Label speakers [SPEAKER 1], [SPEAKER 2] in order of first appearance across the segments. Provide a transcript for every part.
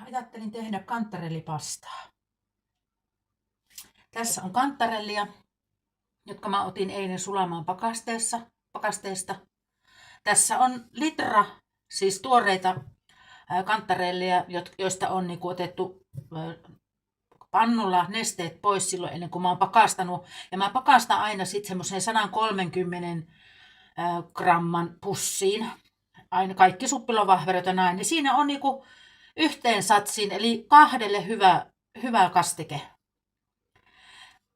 [SPEAKER 1] Ajattelin tehdä kantarellipastaa. Tässä on kantarellia, jotka mä otin eilen sulamaan pakasteesta. Tässä on litra, siis tuoreita kantarellia, joista on niin kuin otettu pannulla nesteet pois silloin ennen kuin mä oon pakastanut. Ja mä pakastan aina sitten semmoiseen 130 gramman pussiin. Aina kaikki suppilovahverot ja näin. Ja siinä on niinku yhteen satsiin, eli 2 hyvä kastike.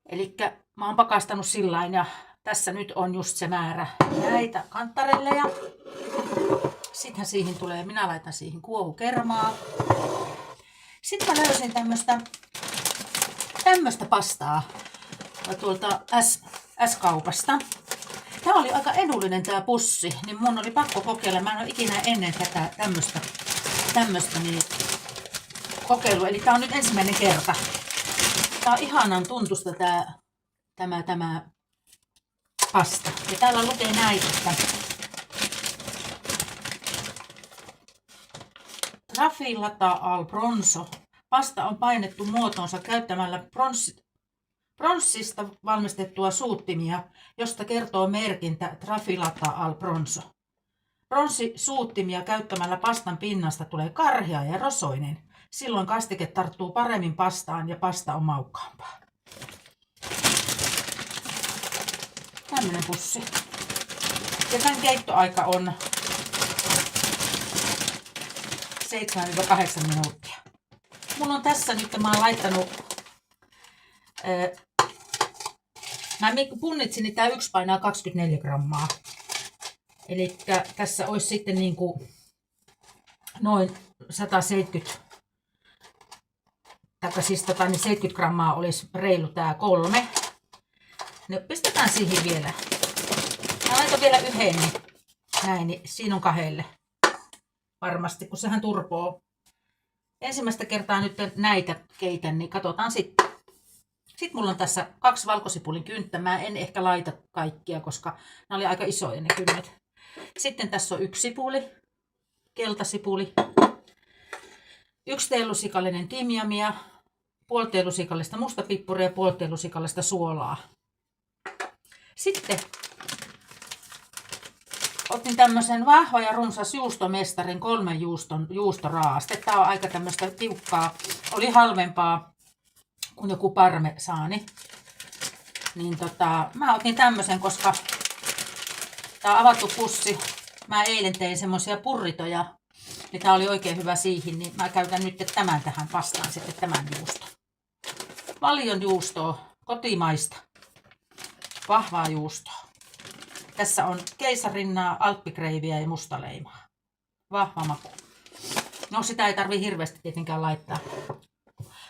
[SPEAKER 1] Elikkä mä oon pakastanut sillain ja tässä nyt on just se määrä näitä kantarelleja. Sitten siihen tulee, minä laitan siihen kuohukermaa. Sitten mä löysin tämmöstä pastaa tuolta S-kaupasta. Tämä oli aika edullinen tämä pussi, niin mun oli pakko kokeilla. Mä en ole ikinä ennen tätä tämmöstä niin kokeilu. Eli tää on nyt ensimmäinen kerta. Tää on ihanan tuntusta tämä pasta. Ja täällä lukee näin, että Trafilata al Bronzo. Pasta on painettu muotoonsa käyttämällä pronssista valmistettua suuttimia, josta kertoo merkintä Trafilata al Bronzo. Pronssisuuttimia käyttämällä pastan pinnasta tulee karhea ja rosoinen. Silloin kastike tarttuu paremmin pastaan ja pasta on maukkaampaa. Tämmönen pussi. Ja tämän keittoaika on 7-8 minuuttia. Mulla on tässä nyt, mä oon laittanut, mä punnitsin, niin tää yksi painaa 24 grammaa. Eli tässä olisi sitten niinku noin 170, siis 70 grammaa olisi reilu tää 3. No, pistetään siihen vielä. Mä laitan vielä yhden, niin näin, niin siinä on 2. Varmasti, kun sehän turpoo. Ensimmäistä kertaa nyt näitä keitän, niin katsotaan sitten. Sitten mulla on tässä 2 valkosipulin kynttä. Mä en ehkä laita kaikkia, koska ne oli aika isoja ne kynnet. Sitten tässä on 1 sipuli, keltasipuli, 1 teelusikallinen timjamia, 0,5 teelusikallista mustapippuria ja 0,5 teelusikallista suolaa. Sitten otin tämmöisen vahva ja runsas juustomestarin 3 juustoraaste. Tää on aika tämmöistä tiukkaa. Oli halvempaa kuin joku parmesaani. Niin mä otin tämmöisen, koska tää on avattu pussi. Mä eilen tein semmosia purritoja. Niin tää oli oikein hyvä siihen. Niin mä käytän nyt tämän tähän pastaan sitten tämän juuston. Paljon juustoa. Kotimaista. Vahvaa juustoa. Tässä on keisarinnaa, alppikreiviä ja mustaleimaa. Vahva maku. No sitä ei tarvi hirveästi tietenkään laittaa.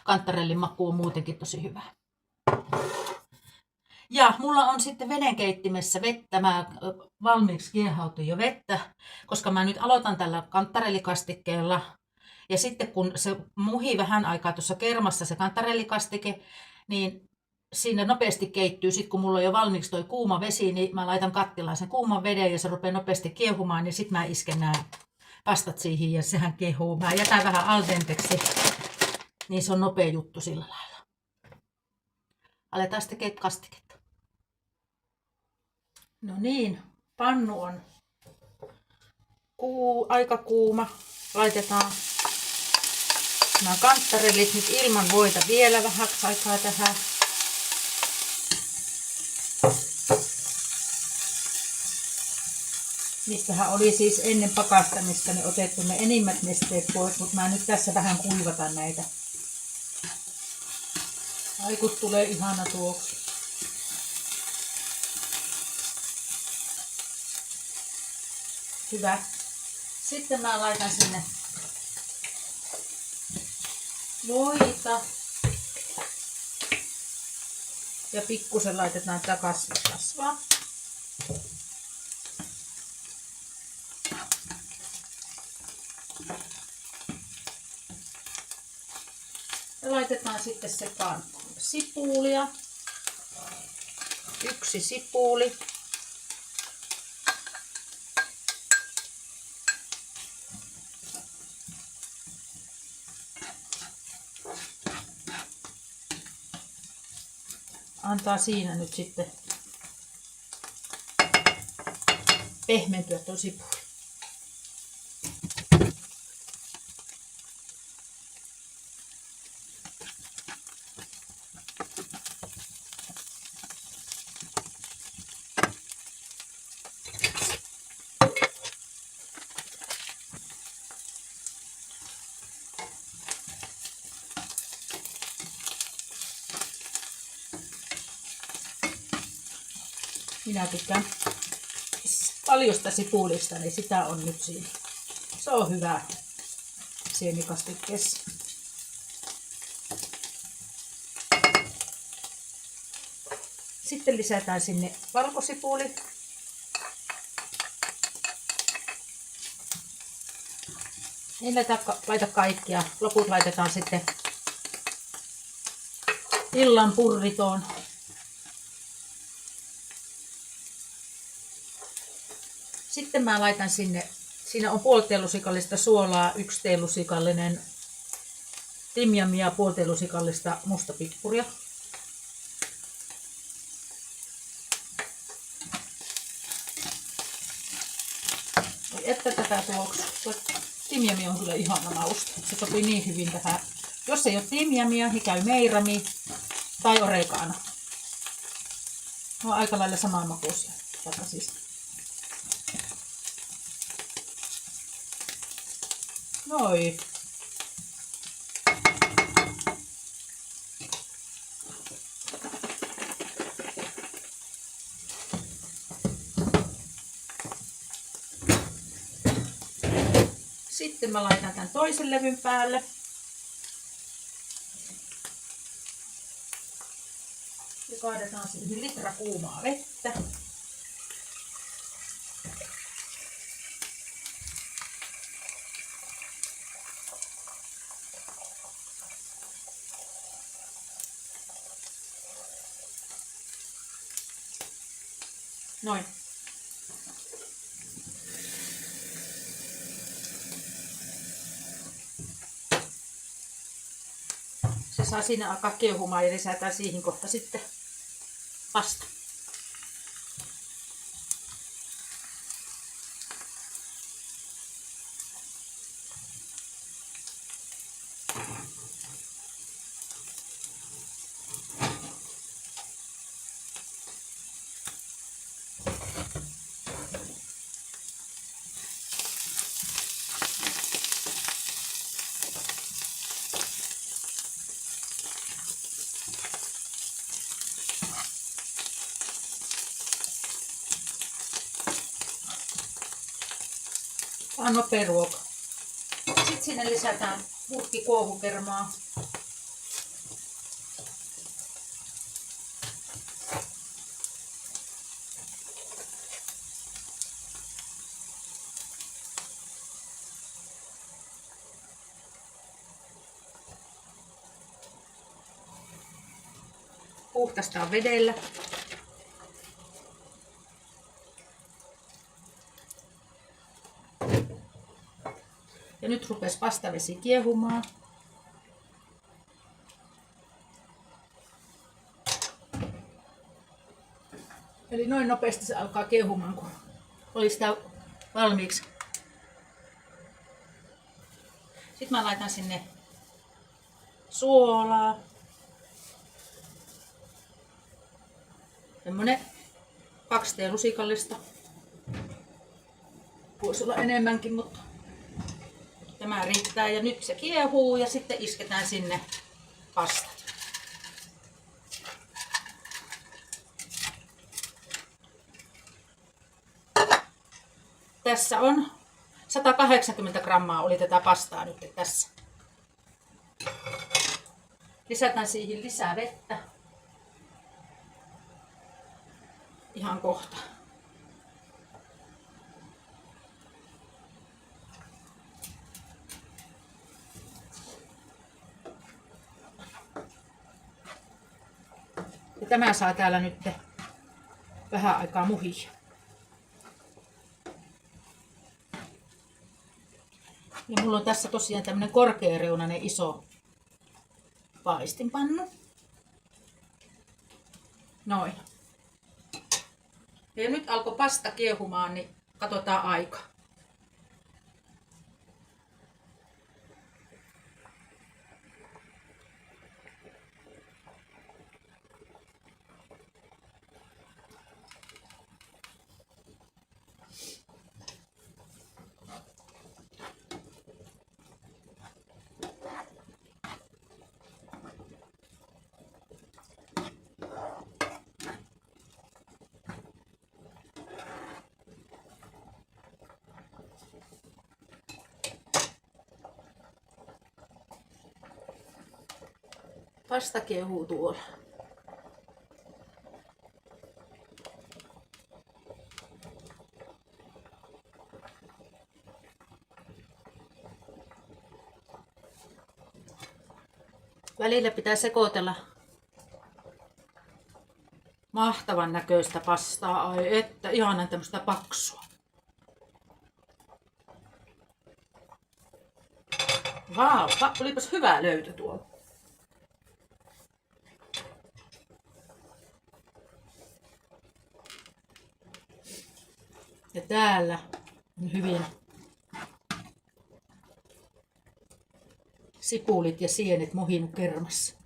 [SPEAKER 1] Kantarellin maku on muutenkin tosi hyvä. Ja mulla on sitten vedenkeittimessä vettä. Mä valmiiksi kiehautin jo vettä, koska mä nyt aloitan tällä kantarellikastikkeella. Ja sitten kun se muhii vähän aikaa tuossa kermassa se kantarellikastike, niin siinä nopeasti keittyy. Sitten kun mulla on jo valmiiksi toi kuuma vesi, niin mä laitan kattilaan sen kuuman veden ja se rupeaa nopeasti kiehumaan. Niin sitten mä isken nämä pastat siihen ja sehän kehuu. Mä jätän vähän al denteksi, niin se on nopea juttu sillä lailla. Aletaan sitten tekemään kastiketta. No niin, pannu on aika kuuma. Laitetaan nämä kantarellit nyt ilman voita vielä vähäksi aikaa tähän. Niistähän oli siis ennen pakastamista ne otettu ne enimmät nesteet pois, mutta mä nyt tässä vähän kuivatan näitä. Ai kun tulee ihana tuoksu. Hyvä. Sitten mä laitan sinne voita. Ja pikkusen laitetaan takaisin rasvaa. Ja laitetaan sitten sekaan sipulia. 1 sipuli. Antaa siinä nyt sitten pehmentyä tuo sipuli. Minä tykkään paljosta sipulista, niin sitä on nyt siinä. Se on hyvä sienikastikkeessa. Sitten lisätään sinne valkosipuli. En laita kaikkia. Loput laitetaan sitten illan purritoon. Sitten mä laitan sinne, siinä on 0,5 teelusikallista suolaa, 1 teelusikallinen timjamia, 0,5 teelusikallista mustapippuria. Että tätä tuoksua. Timjami on kyllä ihana mausta. Se sopii niin hyvin tähän. Jos ei ole timjamia, niin käy meirami tai oregano. Ne on aika lailla samaa makuisia. Siis. Noin. Sitten mä laitan tämän toisen levyn päälle. Ja kaadetaan siihen litra kuumaa vettä. Noin. Se saa siinä alkaa kiehumaan ja lisätään siihen kohta sitten pasta. Vähän nopea ruoka. Sitten sinne lisätään purkki kuohukermaa. Puhtaistaan vedellä. Ja nyt rupesi pastavesi kiehumaan. Eli noin nopeasti se alkaa kiehumaan, kun oli sitä valmiiksi. Sitten mä laitan sinne suolaa. Semmonen 2 teelusikallista. Voisi olla enemmänkin, mutta tämä riittää. Ja nyt se kiehuu ja sitten isketään sinne pastat. Tässä on 180 grammaa oli tätä pastaa nyt tässä. Lisätään siihen lisää vettä. Ihan kohta. Ja tämä saa täällä nyt vähän aikaa muhia. Ja mulla on tässä tosiaan tämmönen korkeareunainen iso paistinpannu. Noin. Ja nyt alkoi pasta kiehumaan, niin katsotaan aika. Pasta kiehuu tuolla. Välillä pitää sekoitella mahtavan näköistä pastaa. Ai että, ihanan tämmöistä paksua. Vau, olipas hyvä löytö tuolla. Ja täällä on hyvin sipulit ja sienet mohinut kermassa.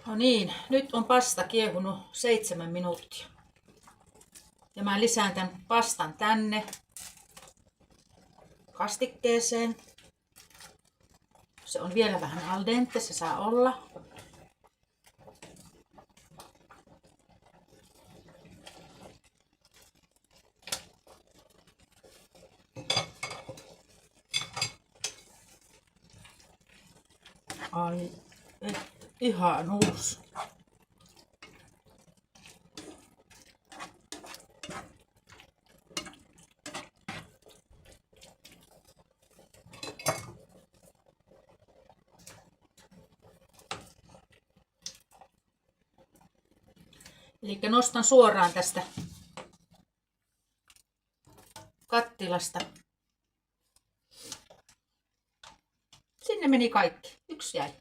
[SPEAKER 1] No niin, nyt on pasta kiehunut 7 minuuttia. Ja mä lisään tämän pastan tänne kastikkeeseen. Se on vielä vähän al dente, se saa olla. Ai, ihanuus. Eli nostan suoraan tästä kattilasta. Sinne meni kaikki. Yksi jäi.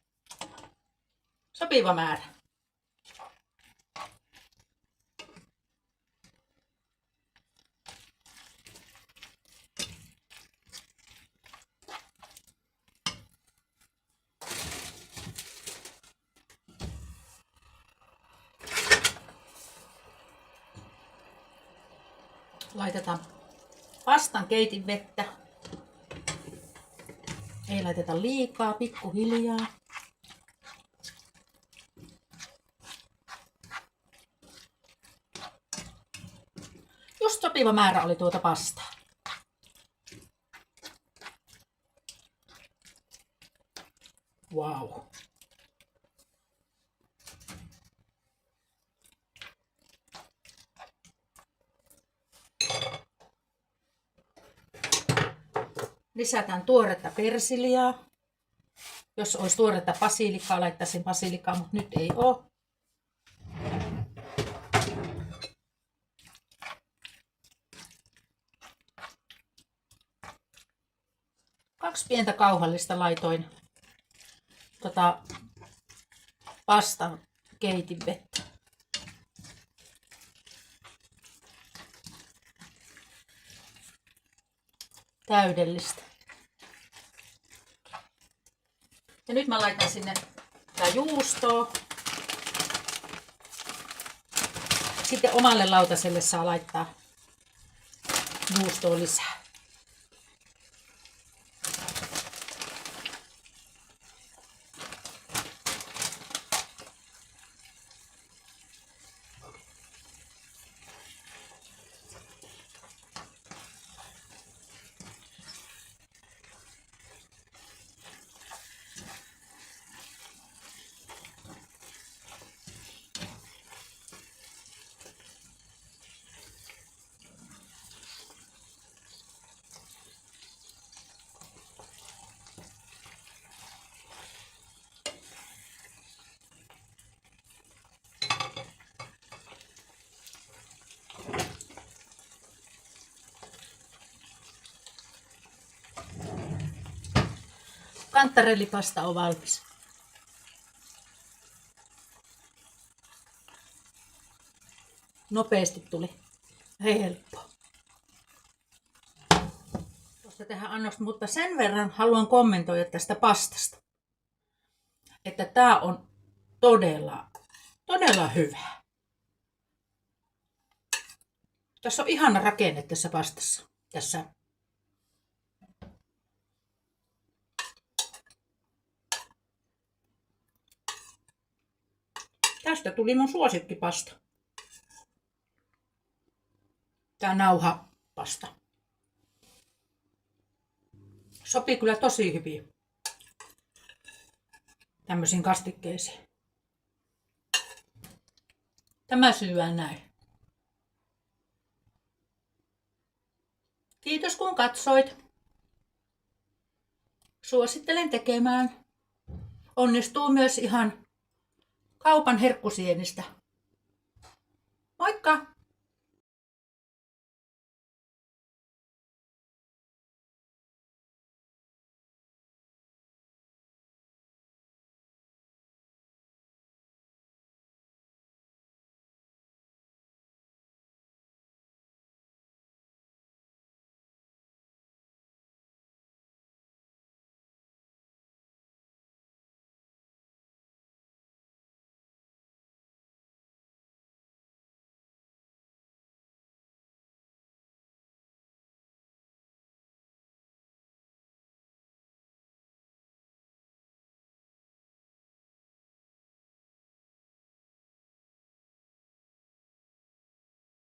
[SPEAKER 1] Sopiva määrä. Laitetaan pastan keitin vettä. Ei laiteta liikaa, pikkuhiljaa. Just sopiva määrä oli tuota pastaa. Wow. Lisätään tuoretta persiliaa. Jos olisi tuoretta basilikkaa, laittaisin basilikaa, mutta nyt ei ole. Kaksi pientä kauhallista laitoin pastan keitin vettä. Täydellistä. Ja nyt mä laitan sinne tää juustoa. Sitten omalle lautaselle saa laittaa juustoa lisää. Kantarellipasta on valmis. Nopeasti tuli. Helppo. Tuosta tehdään annosta, mutta sen verran haluan kommentoida tästä pastasta. Että tää on todella hyvä. Tässä on ihana rakenne tässä pastassa. Tässä. Tästä tuli mun suosikkipasta. Tää nauhapasta. Sopii kyllä tosi hyvin tämmöisiin kastikkeisiin. Tämä syödään näin. Kiitos kun katsoit. Suosittelen tekemään. Onnistuu myös ihan kaupan herkkusienistä.